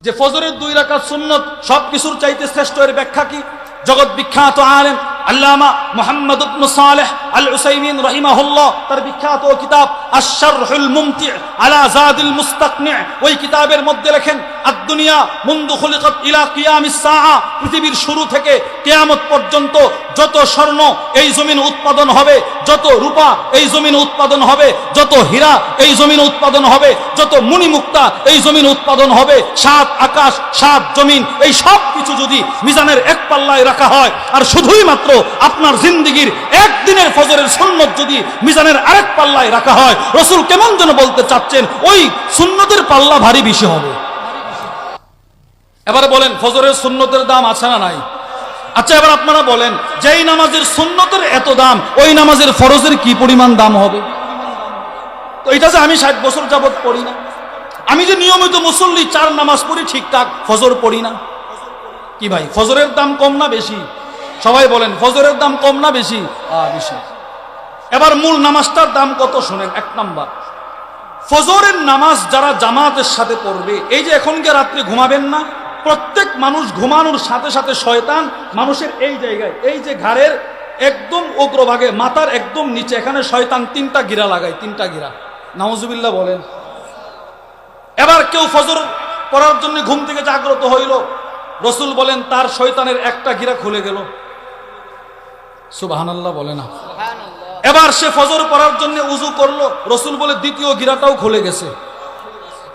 যে ফজরের 2 রাকাত সুন্নত সবকিছুর চাইতে শ্রেষ্ঠ, এর ব্যাখ্যা কি? জগৎ বিখ্যাত আলেম আল্লামা মুহাম্মদ ইবনে সালেহ আল উসাইমিন রাহিমাহুল্লাহ তার বিখ্যাত কিতাব আশ-শারহুল মুমতি' আলা যাদিল মুস্তাকনি' ওই কিতাবের মধ্যে লেখেন, আদ-দুনিয়া মুনযু খুলিকাত ইলা কিয়ামিস সাআ, পৃথিবীর শুরু থেকে কিয়ামত পর্যন্ত যত স্বর্ণ এই জমিন উৎপাদন হবে, যত রূপা এই জমিন উৎপাদন হবে, যত হীরা এই জমিন উৎপাদন হবে, যত মণিমুক্তা এই জমিন উৎপাদন হবে, 7 আকাশ 7 জমিন এই সব কিছু যদি মিজানের এক পাল্লায় রাখা হয়, আর শুধুই মাত্র আপনার জিন্দেগীর একদিনের ফজরের সুন্নত যদি মিজানের আরেক পাল্লায় রাখা হয়, রাসূল কেমন যেন বলতে চাচ্ছেন ওই সুন্নতের পাল্লা ভারী বেশি হবে। এবারে বলেন ফজরের সুন্নতের দাম আছে না নাই? আচ্ছা এবার আপনারা বলেন, যেই নামাজের সুন্নতের এত দাম, ওই নামাজের ফরজের কি পরিমাণ দাম হবে? তো এটা যে আমি 60 বছর যাবত পড়ি না, আমি যে নিয়মিত মুসল্লি 4 নামাজ পড়ি ঠিকঠাক, ফজর পড়ি না, কি ভাই ফজরের দাম কম না বেশি? সবাই বলেন ফজরের দাম কম না বেশি? বেশি। এবার মূল নামাজটার দাম কত শোনেন। 1 নাম্বার, ফজরের নামাজ যারা জামাতের সাথে পড়বে, এই যে এখনকে রাত্রে ঘুমাবেন না, প্রত্যেক মানুষ ঘুমানোর সাথে সাথে শয়তান মানুষের এই জায়গায়, এই যে ঘাড়ের একদম অগ্রভাগে মাথার একদম নিচে, এখানে শয়তান 3টা গিরা লাগায়, 3টা গিরা। নাউজুবিল্লাহ বলেন। এবার কেউ ফজর পড়ার জন্য ঘুম থেকে জাগ্রত হইল, রাসূল বলেন তার শয়তানের একটা গিরা খুলে গেল। সুবহানাল্লাহ বলে না? এবার সে ফজর পড়ার জন্য উযু করলো, রাসূল বলে দ্বিতীয় গিরাটাও খুলে গেছে।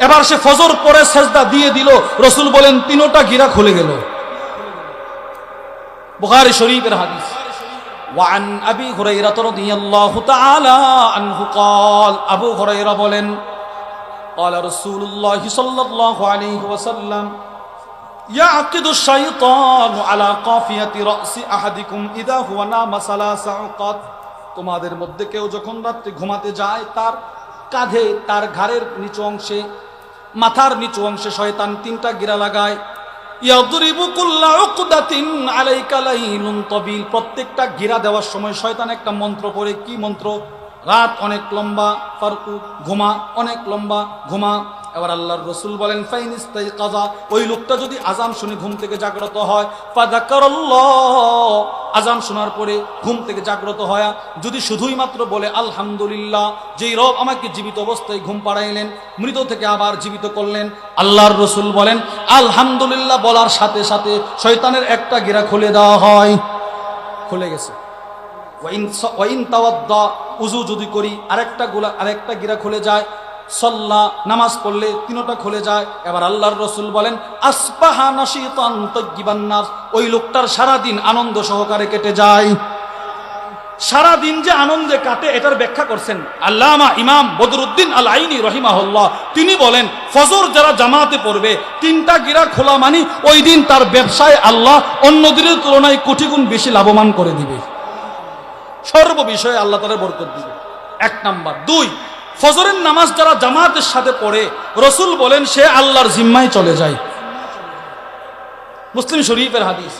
এবার সে ফজর পরে সেজদা দিয়ে দিল, রাসূল বলেন 3টা গিরা খুলে গেল। বুখারী শরীফের হাদিস। ওয়ান আবি হুরায়রা রাদিয়াল্লাহু তাআলা আনহু قال, আবু হুরায়রা বলেন, قال رسول الله صلى الله عليه وسلم يعقد الشيطان على قافية رأس أحدكم إذا هو نام 3 عقد, তোমাদের মধ্যে কেউ যখন রাতে ঘুমাতে যায়, তার কাঁধে, তার ঘাড়ের নিচু অংশে, মাথার নিচু অংশে শয়তান 3টা গিরা লাগায়। ইয়াদরিবু কুল্লা উকদাতিন আলাইকা লাইলুন তাবিল, প্রত্যেকটা গিরা দেওয়ার সময় শয়তান একটা মন্ত্র পড়ে। কি মন্ত্র? রাত অনেক লম্বা, ফারকু ঘুমা, অনেক লম্বা ঘুমা। এবার আল্লাহর রাসূল বলেন, ফাইনিস্তাইকাযা, ওই লোকটা যদি আযান শুনে ঘুম থেকে জাগ্রত হয়, ফাযাকারাল্লাহ, আযান শোনার পরে ঘুম থেকে জাগ্রত হয়, যদি শুধুই মাত্র বলে আলহামদুলিল্লাহ, যেই রব আমাকে জীবিত অবস্থায় ঘুম পাড়াইলেন, মৃত থেকে আবার জীবিত করলেন, আল্লাহর রাসূল বলেন আলহামদুলিল্লাহ বলার সাথে সাথে শয়তানের একটা গিরা খুলে দেওয়া হয়। খুলে গেছে। ওয়াইন তাওয়াদ্দা, উযু যদি করি আরেকটা গিরা খুলে যায়। সাল্লা, নামাজ পড়লে 3টা খুলে যায়। এবার আল্লাহর রাসূল বলেন আসবাহা নাশীতান তাইয়িবান নাস, ওই লোকটার সারা দিন আনন্দ সহকারে কেটে যায়। সারা দিন যে আনন্দে কাটে, এটার ব্যাখ্যা করছেন আল্লামা ইমাম বদরুদ্দিন আল আইনি রাহিমাহুল্লাহ। তিনি বলেন ফজর যারা জামাতে পড়বে, 3টা গিরা খোলা মানি ওই দিন তার ব্যবসায় আল্লাহ অন্য দিনের তুলনায় কোটি গুণ বেশি লাভবান করে দিবে, সর্ব বিষয়ে আল্লাহ তাআলা বরকত দিবে। 1 নাম্বার। 2, ফজরের নামাজ যারা জামাতের সাথে পড়ে, রাসূল বলেন সে আল্লাহর জিম্মায় চলে যায়। মুসলিম শরীফের হাদিস।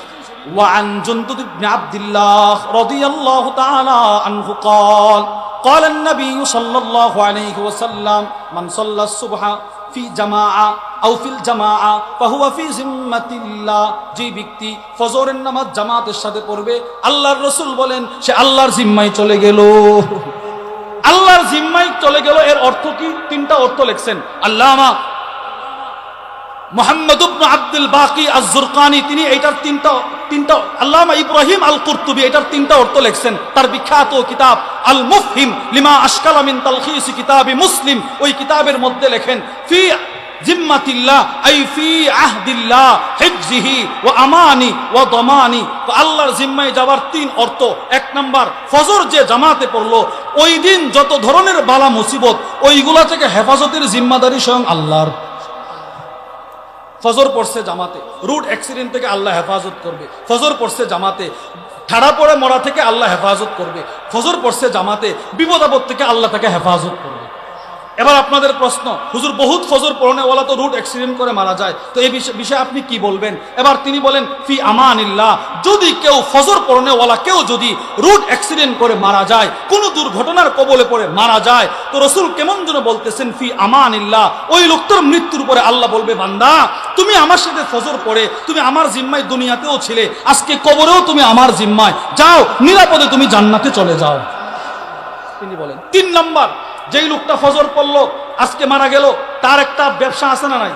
ওয়ান জুনদুব ইবনে আব্দুল্লাহ রাদিয়াল্লাহু তাআলা আনহু قال قال النبي صلى الله عليه وسلم من صلى الصبح في جماعة أو في الجماعة فهو في ذمة الله, যে ব্যক্তি ফজরের নামাজ জামাতের সাথে পড়বে, আল্লাহর রাসূল বলেন সে আল্লাহর জিম্মায় চলে গেল। আল্লাহর জিম্মায় চলে গেল, এর অর্থ কি? 3টা অর্থ লিখছেন আল্লামা মুহাম্মদ ইবনে আব্দুল বাকি আয-যুরকানি। তিনি এইটার তিনটা আল্লামা ইব্রাহিম আল কুরতুবী এটার 3টা অর্থ লিখছেন তার বিখ্যাত কিতাব আল মুফহিম লিমা আশকালা মিন তালখিস কিতাবি মুসলিম। ওই কিতাবের মধ্যে লেখেন ফি জিম্মাতিল্লাহ আই ফি আহদিল্লাহ হিফজিহি ওয়া আমানি ওয়া দামানি। তো আল্লাহর জিম্মায় যাওয়ার 3 অর্থ। 1 নাম্বার, ফজর যে জামাতে পড়লো, ওই দিন যত ধরনের বালা মুসিবত ওইগুলা থেকে হেফাজতের জিম্মাদারি স্বয়ং আল্লাহর। ফজর পড়ছে জামাতে, রোড অ্যাক্সিডেন্ট থেকে আল্লাহ হেফাজত করবে। ফজর পড়ছে জামাতে, ঠাড়া পড়ে মরা থেকে আল্লাহ হেফাজত করবে। ফজর পড়ছে জামাতে, বিপদ আপদ থেকে আল্লাহ তাকে হেফাজত করবে। এবার আপনাদের প্রশ্ন, হুজুর বহুত ফজর পড়নেওয়ালা তো রুট অ্যাক্সিডেন্ট করে মারা যায়, তো এই বিষয়ে আপনি কি বলবেন? এবার তিনি বলেন ফি আমানিল্লাহ, যদি কেউ ফজর পড়নেওয়ালা কেউ যদি রুট অ্যাক্সিডেন্ট করে মারা যায়, কোনো দুর্ঘটনার কবলে পড়ে মারা যায়, তো রসুল কেমন যেন বলতেছেন ফি আমানিল্লাহ, ওই লোকটার মৃত্যুর পরে আল্লাহ বলবে বান্দা তুমি আমার সাথে ফজর পড়ে তুমি আমার জিম্মায় দুনিয়াতেও ছিলে, আজকে কবরেও তুমি আমার জিম্মায়, যাও নিরাপদে তুমি জান্নাতে চলে যাও। তিনি বলেন 3 নাম্বার, যেই লোকটা ফজর পড়লো আজকে মারা গেল, তার একটা ব্যবসা আছে না নাই?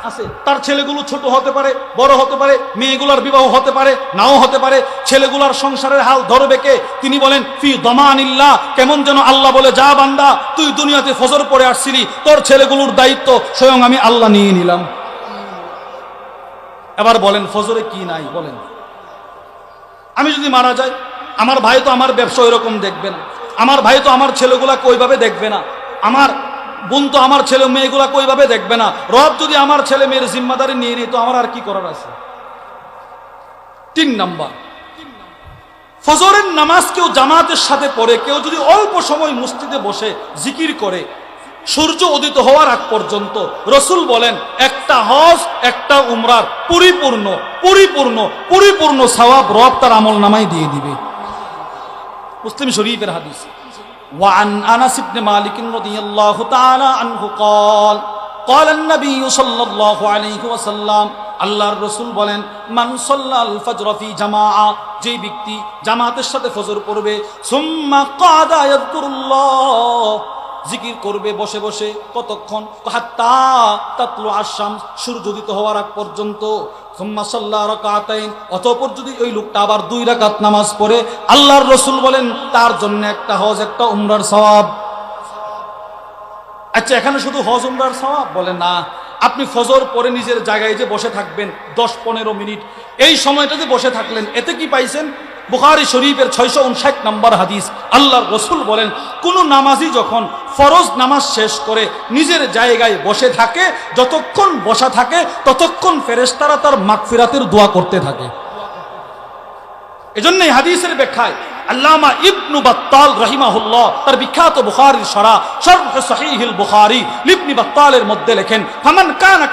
আছে। তার ছেলেগুলো ছোট হতে পারে, বড় হতে পারে, মেয়েগুলার বিবাহ হতে পারে, নাও হতে পারে, ছেলেগুলার সংসারের হাল ধরবে কে? তিনি বলেন ফি দমানিল্লাহ, কেমন যেন আল্লাহ বলে যা বান্দা তুই দুনিয়াতে ফজর পড়ে আসছিলি, তোর ছেলেগুলোর দায়িত্ব স্বয়ং আমি আল্লাহ নিয়ে নিলাম। এবার বলেন ফজরে কি নাই? বলেন আমি যদি মারা যাই, আমার ভাই তো আমার ব্যবসা ওইরকম দেখবে না, আমার ভাই তো আমার ছেলেগুলাকে ওইভাবে দেখবে না, আমার বোন তো আমার ছেলে মেয়েগুলাকে ওইভাবে দেখবে না, রব যদি আমার ছেলে মেয়ের জিম্মাদারি নিয়ে নেই তো আমার আর কি করার আছে? 3 নাম্বার, ফজরের নামাজ কেউ জামাতের সাথে পড়ে, কেউ যদি অল্প সময় মসজিদে বসে জিকির করে সূর্য উদিত হওয়ার আগ পর্যন্ত, রসুল বলেন একটা হজ একটা উমরার পরিপূর্ণ পরিপূর্ণ পরিপূর্ণ সওয়াব রব তার আমল নামায় দিয়ে দিবে। মুসলিম শরীফের হাদিস। وعن أنس بن مالك رضي الله تعالى عنه قال قال النبي صلى الله عليه وسلم, আল্লাহর রাসূল বলেন মান সাল্লাল ফজর ফি জামাআ, যে ব্যক্তি জামাতের সাথে ফজর পড়বে, সুম্মা কাদা ইয়াযকুরুল্লাহ, জিকির করবে বসে বসে, কতক্ষণ? হাত্তা তাতলু আশ-শামস, সূর্য উদিত হওয়ার আগ পর্যন্ত, সুম্মা সাল্লা রাকাতাইন, অতঃপর যদি ওই লোকটা আবার 2 রাকাত নামাজ পড়ে, আল্লাহর রাসূল বলেন তার জন্য একটা হজ একটা উমরার সওয়াব। আচ্ছা এখানে শুধু হজ উমরার সওয়াব? বলে না, আপনি ফজর পরে নিজের জায়গায় যে বসে থাকবেন 10-15 মিনিট, এই সময়টাতে বসে থাকলেন, এতে কি পাইছেন? বুখারী শরীফের 659 নম্বর হাদিস, আল্লাহর রাসূল বলেন কোন নামাজি যখন ফরজ নামাজ শেষ করে নিজের জায়গায় বসে থাকে, যতক্ষণ বসা থাকে ততক্ষণ ফেরেশতারা তার মাগফিরাতের দোয়া করতে থাকে। এজন্যই হাদিসের ব্যাখ্যায় আল্লামা ইবনু বাত্তাল রাহিমাহুল্লাহ তার বিখ্যাত বুখারীর শরহ সহিহুল বুখারী ইবনে বাত্তালের মধ্যে লেখেন ফামান কানা